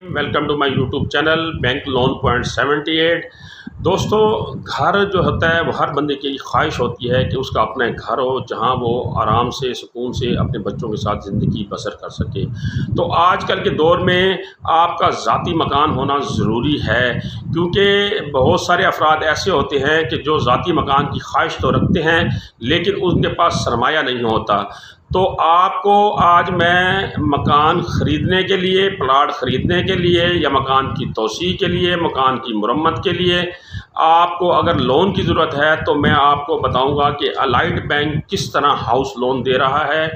Welcome to my YouTube channel bank loan point 78। दोस्तों, घर जो होता है वो हर बंदे की ख्वाहिश होती है कि उसका अपना एक घर हो जहां वो आराम से सुकून से अपने बच्चों के साथ ज़िंदगी बसर कर सके। तो आजकल के दौर में आपका ज़ाती मकान होना ज़रूरी है, क्योंकि बहुत सारे अफराद ऐसे होते हैं कि जो ज़ाती मकान की ख्वाहिश तो रखते हैं लेकिन उनके पास सरमाया नहीं होता। तो आपको आज मैं मकान ख़रीदने के लिए, प्लाट ख़रीदने के लिए या मकान की तोसी के लिए, मकान की मुरम्मत के लिए आपको अगर लोन की ज़रूरत है तो मैं आपको बताऊंगा कि अलाइड बैंक किस तरह हाउस लोन दे रहा है,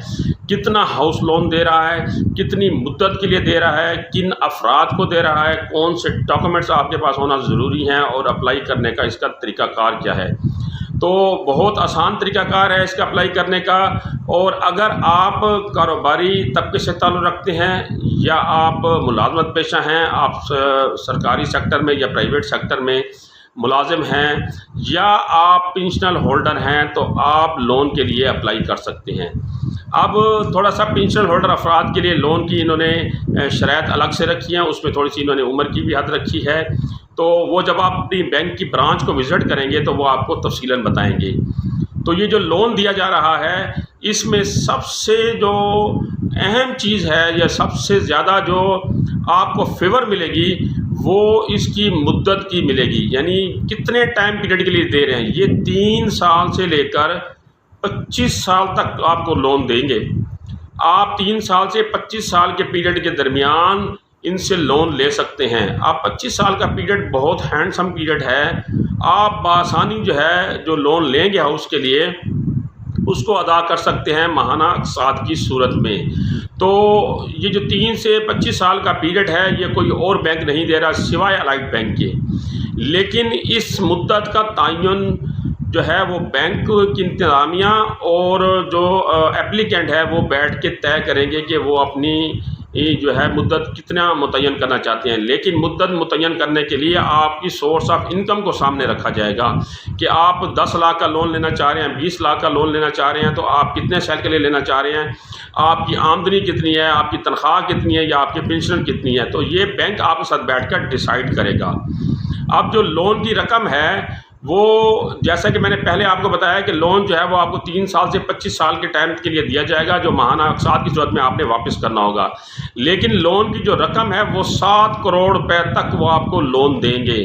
कितना हाउस लोन दे रहा है, कितनी मुद्दत के लिए दे रहा है, किन अफराद को दे रहा है, कौन से डॉक्यूमेंट्स आपके पास होना ज़रूरी हैं और अप्लाई करने का इसका तरीक़ाकार क्या है। तो बहुत आसान तरीक़ाकार है इसका अप्लाई करने का। और अगर आप कारोबारी तबके से ताल्लुक़ रखते हैं या आप मुलाजमत पेशा हैं, आप सरकारी सेक्टर में या प्राइवेट सेक्टर में मुलाजिम हैं या आप पेंशनर होल्डर हैं, तो आप लोन के लिए अप्लाई कर सकते हैं। अब थोड़ा सा पेंशन होल्डर अफराद के लिए लोन की इन्होंने शराइत अलग से रखी हैं, उसमें थोड़ी सी इन्होंने उम्र की भी हद रखी है। तो वो जब आप अपनी बैंक की ब्रांच को विज़िट करेंगे तो वो आपको तफसीलन बताएंगे। तो ये जो लोन दिया जा रहा है इसमें सबसे जो अहम चीज़ है या सबसे ज़्यादा जो आपको फेवर मिलेगी वो इसकी मुद्दत की मिलेगी, यानी कितने टाइम पीरियड के लिए दे रहे हैं। ये 3 साल से लेकर 25 साल तक आपको लोन देंगे। आप 3 साल से 25 साल के पीरियड के दरमियान इनसे लोन ले सकते हैं। आप 25 साल का पीरियड बहुत हैंडसम पीरियड है। आप बआसानी जो है जो लोन लेंगे हाउस के लिए उसको अदा कर सकते हैं माहाना अक़सात की सूरत में। तो ये जो 3 से 25 साल का पीरियड है ये कोई और बैंक नहीं दे रहा सिवाय अलाइड बैंक के। लेकिन इस मुद्दत का तयन जो है वो बैंक की इंतज़ामिया और जो एप्लीकेंट है वो बैठ के तय करेंगे कि वो अपनी जो है मुद्दत कितना मुतय्यन करना चाहते हैं। लेकिन मुद्दत मुतय्यन करने के लिए आपकी सोर्स ऑफ इनकम को सामने रखा जाएगा कि आप 10 लाख का लोन लेना चाह रहे हैं, 20 लाख का लोन लेना चाह रहे हैं, तो आप कितने साल के लिए लेना चाह रहे हैं, आपकी आमदनी कितनी है, आपकी तनख्वाह कितनी है या आपकी पेंशन कितनी है। तो ये बैंक आपके साथ बैठकर डिसाइड करेगा। अब जो लोन की रकम है वो जैसा कि मैंने पहले आपको बताया कि लोन जो है वो आपको 3 साल से 25 साल के टाइम के लिए दिया जाएगा, जो माहाना अक़सात की सूरत में आपने वापस करना होगा। लेकिन लोन की जो रकम है वो 7 करोड़ रुपए तक वो आपको लोन देंगे।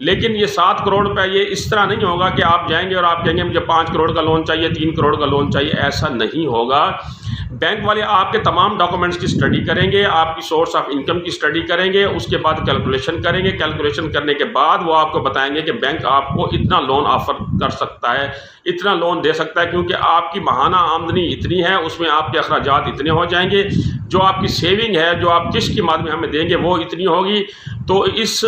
लेकिन ये 7 करोड़ रुपए ये इस तरह नहीं होगा कि आप जाएंगे और आप कहेंगे मुझे 5 करोड़ का लोन चाहिए, 3 करोड़ का लोन चाहिए, ऐसा नहीं होगा। बैंक वाले आपके तमाम डॉक्यूमेंट्स की स्टडी करेंगे, आपकी सोर्स ऑफ इनकम की स्टडी करेंगे, उसके बाद कैलकुलेशन करेंगे। कैलकुलेशन करने के बाद वो आपको बताएंगे कि बैंक आपको इतना लोन ऑफ़र कर सकता है, इतना लोन दे सकता है, क्योंकि आपकी माहाना आमदनी इतनी है, उसमें आपके अखराजात इतने हो जाएंगे, जो आपकी सेविंग है जो आप किस्त की माध्यम हमें देंगे वो इतनी होगी। तो इस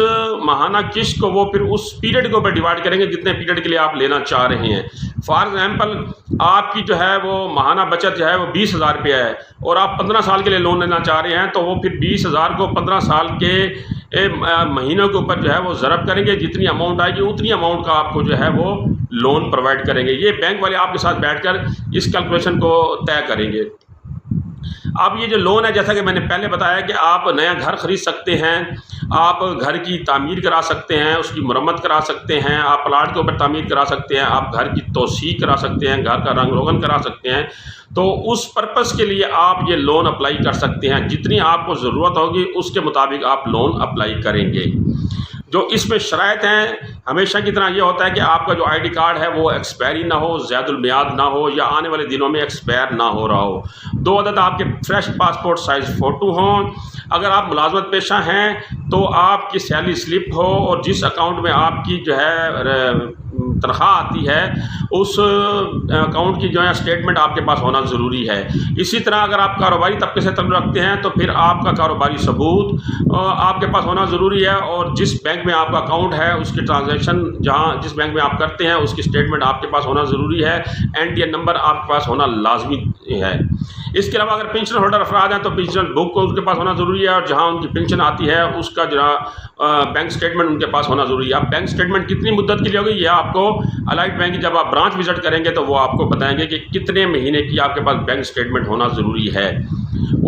माहाना किस्त को वो फिर उस पीरियड के ऊपर डिवाइड करेंगे जितने पीरियड के लिए आप लेना चाह रहे हैं। फॉर एग्जाम्पल आपकी जो है वो माहाना बचत जो है वो 20,000 रुपया है और आप 15 साल के लिए लोन लेना चाह रहे हैं, तो वो फिर 20,000 को 15 साल के महीनों के ऊपर जो है वो ज़रब करेंगे, जितनी अमाउंट आएगी उतनी अमाउंट का आपको जो है वो लोन प्रोवाइड करेंगे। ये बैंक वाले आपके साथ बैठकर इस कैलकुलेशन को तय करेंगे। अब ये जो लोन है जैसा कि मैंने पहले बताया कि आप नया घर ख़रीद सकते हैं, आप घर की तामीर करा सकते हैं, उसकी मुरम्मत करा सकते हैं, आप प्लाट के ऊपर तामीर करा सकते हैं, आप घर की तोसी करा सकते हैं, घर का रंग रोगन करा सकते हैं। तो उस पर्पस के लिए आप ये लोन अप्लाई कर सकते हैं। जितनी आपको ज़रूरत होगी उसके मुताबिक आप लोन अप्लाई करेंगे। जो इसमें शराइत हैं हमेशा की तरह ये होता है कि आपका जो आईडी कार्ड है वो एक्सपायरी ना हो, ज़्यादुल मियाद ना हो या आने वाले दिनों में एक्सपायर ना हो रहा हो। 2 अदद आपके फ्रेश पासपोर्ट साइज़ फ़ोटो हों। अगर आप मुलाजमत पेशा हैं तो आपकी सैलरी स्लिप हो और जिस अकाउंट में आपकी जो है तनख्वाह आती है उस अकाउंट की जो है स्टेटमेंट आपके पास होना ज़रूरी है। इसी तरह अगर आप कारोबारी तबके से ताल्लुक़ रखते हैं तो फिर आपका कारोबारी सबूत आपके पास होना ज़रूरी है और जिस बैंक में आपका अकाउंट है उसकी ट्रांजैक्शन जहाँ जिस बैंक में आप करते हैं उसकी स्टेटमेंट आपके पास होना ज़रूरी है। NTN नंबर आपके पास होना लाजमी है। इसके अलावा अगर पेंशन होल्डर अफराद हैं तो पेंशन बुक उनके पास होना ज़रूरी है और जहाँ उनकी पेंशन आती है उसका जो बैंक स्टेटमेंट उनके पास होना ज़रूरी है। अब बैंक स्टेटमेंट कितनी मुद्दत के लिए होगी ये आपको अलाइड बैंक की जब आप ब्रांच विजिट करेंगे तो वो आपको बताएंगे कि कितने महीने की आपके पास बैंक स्टेटमेंट होना ज़रूरी है।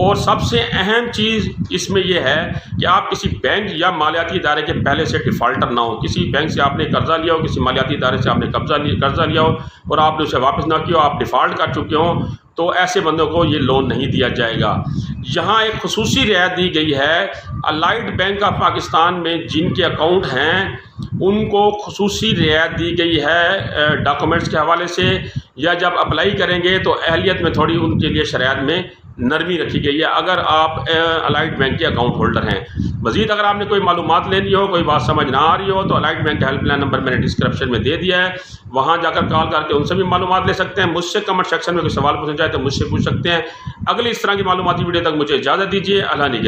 اور سب سے اہم چیز اس میں یہ ہے کہ آپ کسی بینک یا مالیاتی ادارے کے پہلے سے ڈیفالٹر نہ ہو. کسی بینک سے آپ نے قرضہ لیا ہو, کسی مالیاتی ادارے سے آپ نے قرضہ لیا ہو اور آپ نے اسے واپس نہ کیا ہو, آپ ڈیفالٹ کر چکے ہوں, تو ایسے بندوں کو یہ لون نہیں دیا جائے گا. یہاں ایک خصوصی رعایت دی گئی ہے. الائڈ بینک آف پاکستان میں جن کے اکاؤنٹ ہیں ان کو خصوصی رعایت دی گئی ہے ڈاکومنٹس کے حوالے سے, یا جب اپلائی کریں گے تو اہلیت میں تھوڑی ان کے لیے شرائط میں نرمی رکھی گئی ہے اگر آپ الائڈ بینک کے اکاؤنٹ ہولڈر ہیں. مزید اگر آپ نے کوئی معلومات لینی ہو, کوئی بات سمجھ نہ آ رہی ہو, تو الائڈ بینک کا ہیلپ لائن نمبر میں نے ڈسکرپشن میں دے دیا ہے, وہاں جا کر کال کر کے ان سے بھی معلومات لے سکتے ہیں. مجھ سے کمنٹ سیکشن میں کوئی سوال پوچھنا چاہے تو مجھ سے پوچھ سکتے ہیں. اگلی اس طرح کی معلوماتی ویڈیو تک مجھے اجازت دیجیے. اللہ نے